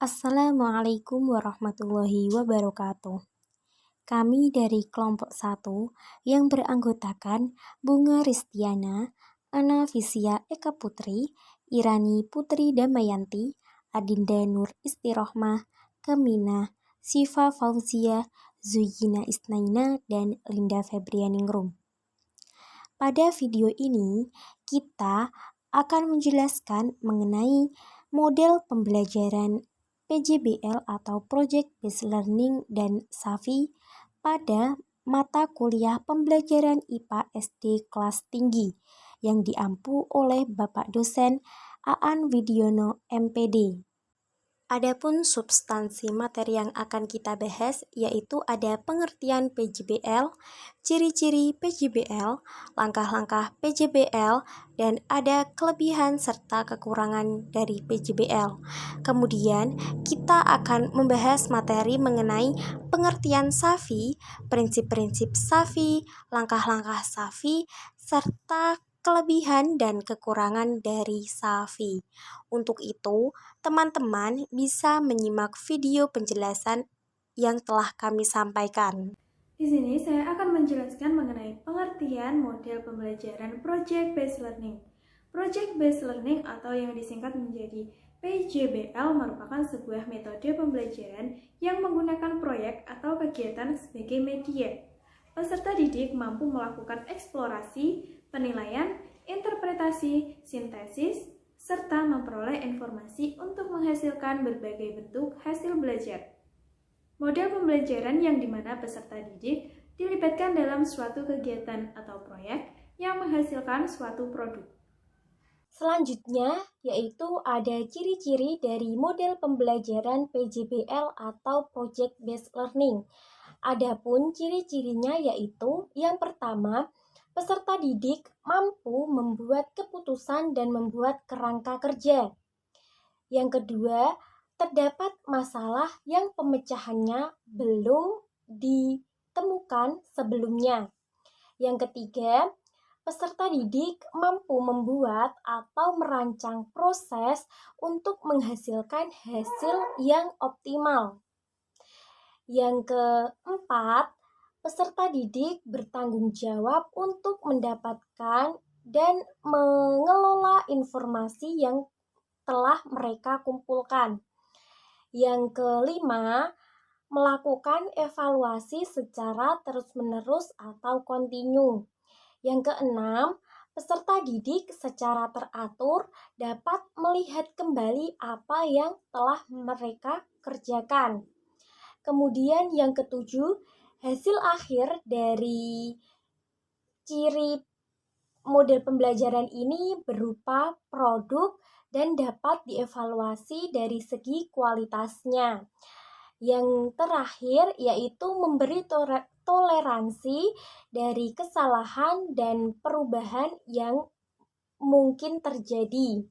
Assalamualaikum warahmatullahi wabarakatuh. Kami dari kelompok 1 yang beranggotakan Bunga Ristiana, Ana Fisia Eka Putri, Irani Putri Damayanti, Adinda Nur Istirohmah, Kamina, Siva Fauzia, Zuyina Isnaina, dan Linda Febrianingrum. Pada video ini, kita akan menjelaskan mengenai model pembelajaran PJBL atau Project Based Learning dan SAFI pada mata kuliah pembelajaran IPA SD kelas tinggi yang diampu oleh Bapak Dosen Aan Widiono MPD. Adapun substansi materi yang akan kita bahas yaitu ada pengertian PJBL, ciri-ciri PJBL, langkah-langkah PJBL, dan ada kelebihan serta kekurangan dari PJBL. Kemudian kita akan membahas materi mengenai pengertian SAFI, prinsip-prinsip SAFI, langkah-langkah SAFI, serta kelebihan dan kekurangan dari SAFI. Untuk itu, teman-teman bisa menyimak video penjelasan yang telah kami sampaikan. Di sini saya akan menjelaskan mengenai pengertian model pembelajaran Project Based Learning. Project Based Learning atau yang disingkat menjadi PJBL merupakan sebuah metode pembelajaran yang menggunakan proyek atau kegiatan sebagai media. Peserta didik mampu melakukan eksplorasi, penilaian, interpretasi, sintesis, serta memperoleh informasi untuk menghasilkan berbagai bentuk hasil belajar. Model pembelajaran yang dimana peserta didik dilibatkan dalam suatu kegiatan atau proyek yang menghasilkan suatu produk. Selanjutnya, yaitu ada ciri-ciri dari model pembelajaran PJBL atau Project Based Learning. Adapun ciri-cirinya yaitu yang pertama, peserta didik mampu membuat keputusan dan membuat kerangka kerja. Yang kedua, terdapat masalah yang pemecahannya belum ditemukan sebelumnya. Yang ketiga, peserta didik mampu membuat atau merancang proses untuk menghasilkan hasil yang optimal. Yang keempat, peserta didik bertanggung jawab untuk mendapatkan dan mengelola informasi yang telah mereka kumpulkan. Yang kelima, melakukan evaluasi secara terus-menerus atau kontinu. Yang keenam, peserta didik secara teratur dapat melihat kembali apa yang telah mereka kerjakan. Kemudian yang ketujuh, hasil akhir dari ciri model pembelajaran ini berupa produk dan dapat dievaluasi dari segi kualitasnya. Yang terakhir yaitu memberi toleransi dari kesalahan dan perubahan yang mungkin terjadi.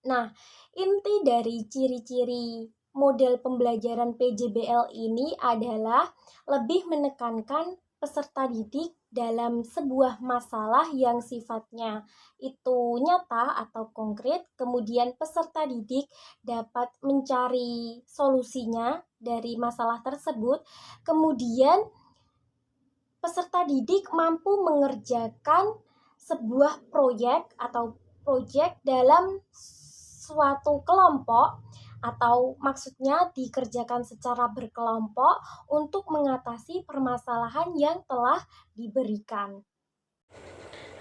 Nah, inti dari ciri-ciri model pembelajaran PJBL ini adalah lebih menekankan peserta didik dalam sebuah masalah yang sifatnya itu nyata atau konkret, kemudian peserta didik dapat mencari solusinya dari masalah tersebut, kemudian peserta didik mampu mengerjakan sebuah proyek atau dalam suatu kelompok atau maksudnya dikerjakan secara berkelompok untuk mengatasi permasalahan yang telah diberikan.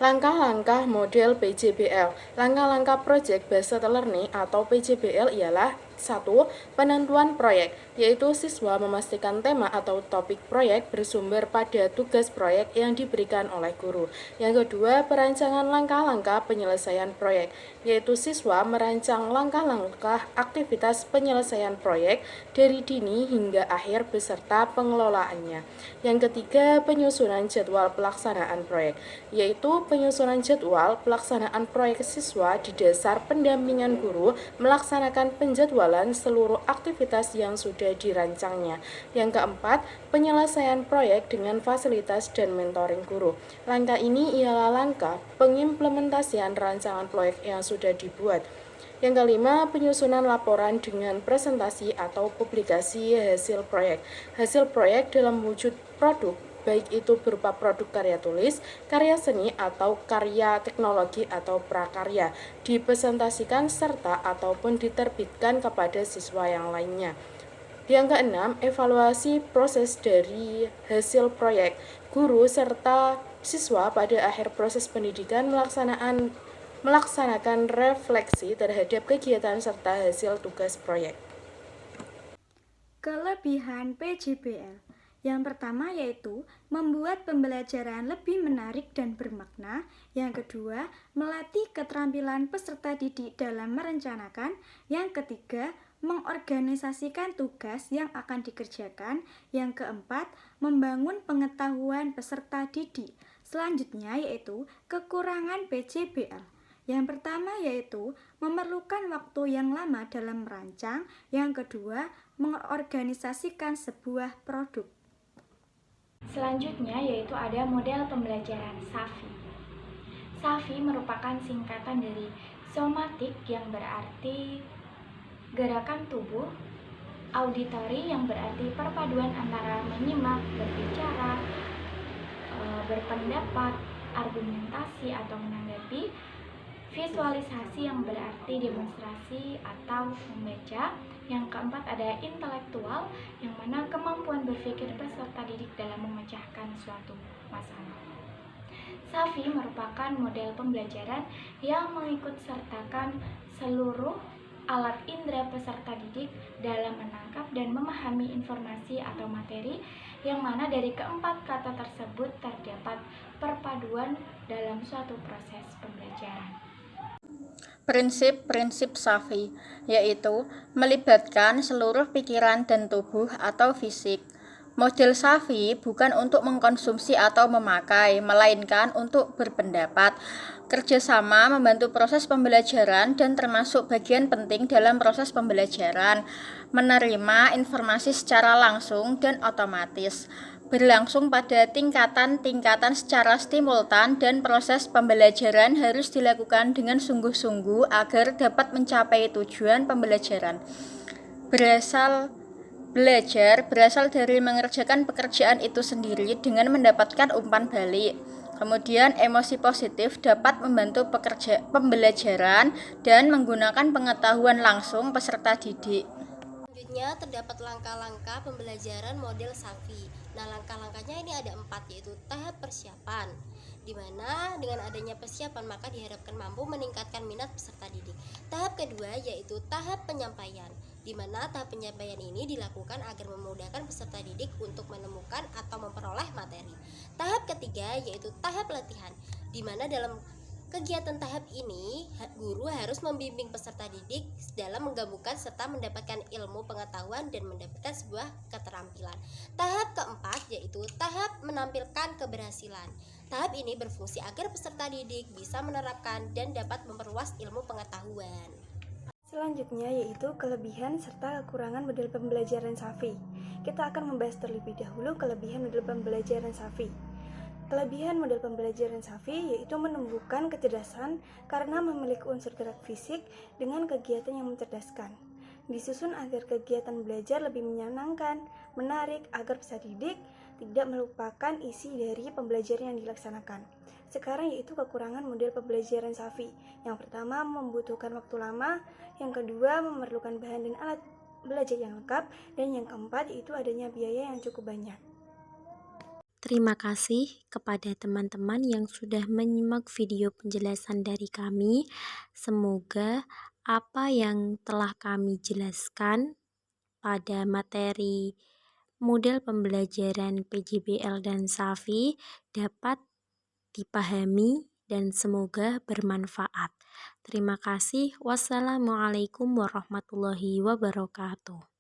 Langkah-langkah model PJBL. Langkah-langkah Project Based Learning atau PJBL ialah 1. Penentuan proyek, yaitu siswa memastikan tema atau topik proyek bersumber pada tugas proyek yang diberikan oleh guru. Yang kedua, perancangan langkah-langkah penyelesaian proyek, yaitu siswa merancang langkah-langkah aktivitas penyelesaian proyek dari dini hingga akhir beserta pengelolaannya. Yang ketiga, penyusunan jadwal pelaksanaan proyek, yaitu penyusunan jadwal pelaksanaan proyek siswa di dasar pendampingan guru melaksanakan penjadwalan seluruh aktivitas yang sudah dirancangnya. Yang keempat, penyelesaian proyek dengan fasilitas dan mentoring guru. Langkah ini ialah langkah pengimplementasian rancangan proyek yang sudah dibuat. Yang kelima, penyusunan laporan dengan presentasi atau publikasi hasil proyek. Hasil proyek dalam wujud produk, baik itu berupa produk karya tulis, karya seni, atau karya teknologi atau prakarya, dipresentasikan serta ataupun diterbitkan kepada siswa yang lainnya. Yang keenam, evaluasi proses dari hasil proyek. Guru serta siswa pada akhir proses pendidikan melaksanakan refleksi terhadap kegiatan serta hasil tugas proyek. Kelebihan PJBL. Yang pertama yaitu membuat pembelajaran lebih menarik dan bermakna. Yang kedua, melatih keterampilan peserta didik dalam merencanakan. Yang ketiga, mengorganisasikan tugas yang akan dikerjakan. Yang keempat, membangun pengetahuan peserta didik. Selanjutnya yaitu kekurangan PJBL. Yang pertama yaitu memerlukan waktu yang lama dalam merancang. Yang kedua, mengorganisasikan sebuah produk. Selanjutnya yaitu ada model pembelajaran SAFI. SAFI merupakan singkatan dari somatik yang berarti gerakan tubuh, auditory yang berarti perpaduan antara menyimak, berbicara, berpendapat, argumentasi atau menanggapi, visualisasi yang berarti demonstrasi atau membaca. Yang keempat ada intelektual, yang mana kemampuan berpikir peserta didik dalam memecahkan suatu masalah. SAFI merupakan model pembelajaran yang mengikut sertakan seluruh alat indera peserta didik dalam menangkap dan memahami informasi atau materi, yang mana dari keempat kata tersebut terdapat perpaduan dalam suatu proses pembelajaran. Prinsip-prinsip SAFI, yaitu melibatkan seluruh pikiran dan tubuh atau fisik. Model SAFI bukan untuk mengkonsumsi atau memakai, melainkan untuk berpendapat. Kerjasama membantu proses pembelajaran dan termasuk bagian penting dalam proses pembelajaran. Menerima informasi secara langsung dan otomatis. Berlangsung pada tingkatan-tingkatan secara simultan dan proses pembelajaran harus dilakukan dengan sungguh-sungguh agar dapat mencapai tujuan pembelajaran. Belajar berasal dari mengerjakan pekerjaan itu sendiri dengan mendapatkan umpan balik. Kemudian emosi positif dapat membantu pembelajaran dan menggunakan pengetahuan langsung peserta didik. Selanjutnya terdapat langkah-langkah pembelajaran model SAFI. Nah, langkah-langkahnya ini ada 4, yaitu tahap persiapan, di mana dengan adanya persiapan maka diharapkan mampu meningkatkan minat peserta didik. Tahap kedua yaitu tahap penyampaian, di mana tahap penyampaian ini dilakukan agar memudahkan peserta didik untuk menemukan atau memperoleh materi. Tahap ketiga yaitu tahap latihan, di mana dalam kegiatan tahap ini, guru harus membimbing peserta didik dalam menggabungkan serta mendapatkan ilmu pengetahuan dan mendapatkan sebuah keterampilan. Tahap keempat yaitu tahap menampilkan keberhasilan. Tahap ini berfungsi agar peserta didik bisa menerapkan dan dapat memperluas ilmu pengetahuan. Selanjutnya yaitu kelebihan serta kekurangan model pembelajaran SAFI. Kita akan membahas terlebih dahulu kelebihan model pembelajaran SAFI. Kelebihan model pembelajaran SAFI yaitu menumbuhkan kecerdasan karena memiliki unsur gerak fisik dengan kegiatan yang mencerdaskan. Disusun agar kegiatan belajar lebih menyenangkan, menarik, agar peserta didik tidak melupakan isi dari pembelajaran yang dilaksanakan. Sekarang yaitu kekurangan model pembelajaran SAFI. Yang pertama, membutuhkan waktu lama. Yang kedua, memerlukan bahan dan alat belajar yang lengkap. Dan yang keempat, yaitu adanya biaya yang cukup banyak. Terima kasih kepada teman-teman yang sudah menyimak video penjelasan dari kami. Semoga apa yang telah kami jelaskan pada materi model pembelajaran PJBL dan SAFI dapat dipahami dan semoga bermanfaat. Terima kasih. Wassalamualaikum warahmatullahi wabarakatuh.